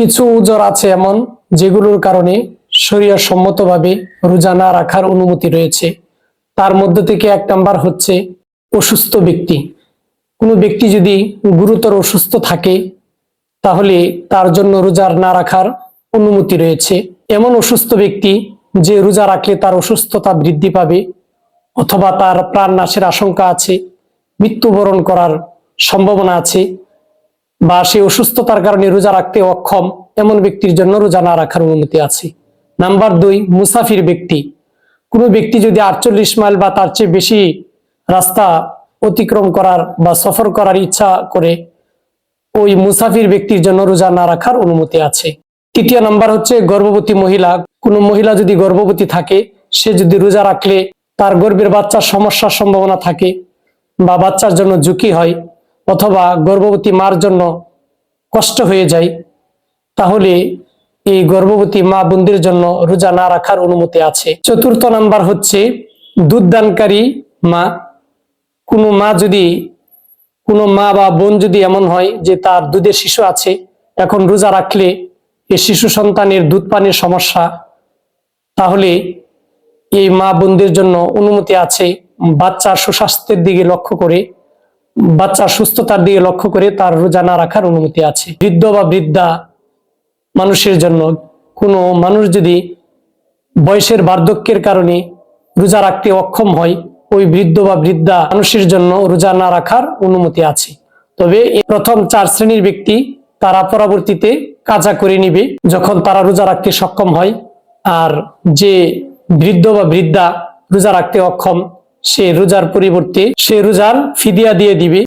কিছু উজর আছে এমন যেগুলোর কারণে শরীয়ত সম্মতভাবে রোজা না রাখার অনুমতি রয়েছে। তার মধ্যে থেকে এক নাম্বার হচ্ছে অসুস্থ ব্যক্তি। কোনো ব্যক্তি যদি গুরুতর অসুস্থ থাকে তাহলে তার জন্য রোজা না রাখার অনুমতি রয়েছে। এমন অসুস্থ ব্যক্তি যে রোজা রাখলে তার অসুস্থতা বৃদ্ধি পাবে অথবা তার প্রাণ নাশের আশঙ্কা আছে, মৃত্যুবরণ করার সম্ভাবনা আছে, বা সে অসুস্থতার কারণে রোজা রাখতে অক্ষম, এমন ব্যক্তির জন্য রোজা না রাখার অনুমতি আছে। নাম্বার 2, মুসাফির ব্যক্তি। কোনো ব্যক্তি যদি 48 মাইল বা তার চেয়ে বেশি রাস্তা অতিক্রম করার বা সফর করার ইচ্ছা করে, ওই মুসাফির ব্যক্তির জন্য রোজা না রাখার অনুমতি আছে। তৃতীয় নাম্বার হচ্ছে গর্ভবতী মহিলা। কোনো মহিলা যদি গর্ভবতী থাকে, সে যদি রোজা রাখলে তার গর্ভের বাচ্চার সমস্যার সম্ভাবনা থাকে বা বাচ্চার জন্য ঝুঁকি হয় অথবা গর্ভবতী মার জন্য কষ্ট হয়ে যায়, তাহলে এই গর্ভবতী মা বোনদের জন্য রোজা না রাখার অনুমতি আছে। চতুর্থ নাম্বার হচ্ছে দুধদানকারী মা। কোনো মা বা বোন যদি এমন হয় যে তার দুধের শিশু আছে, এখন রোজা রাখলে এই শিশু সন্তানের দুধ পানির সমস্যা, তাহলে এই মা বোনদের জন্য অনুমতি আছে বাচ্চার সুস্বাস্থ্যের দিকে লক্ষ্য করে, বাচ্চার সুস্থতার দিকে লক্ষ্য করে তার রোজা না রাখার অনুমতি আছে। বৃদ্ধ বা বৃদ্ধা মানুষের জন্য, কোনো মানুষ যদি বয়সের বার্ধক্যের কারণে রোজা রাখতে অক্ষম হয়, ওই বৃদ্ধ বা বৃদ্ধা মানুষের জন্য রোজা না রাখার অনুমতি আছে। তবে প্রথম 4 শ্রেণীর ব্যক্তি তারা পরবর্তীতে কাজা করে নিবে যখন তারা রোজা রাখতে সক্ষম হয়। আর যে বৃদ্ধ বা বৃদ্ধা রোজা রাখতে অক্ষম, সে রোজার পরিবর্তে সে রোজার ফিদিয়া দিয়ে দিবে।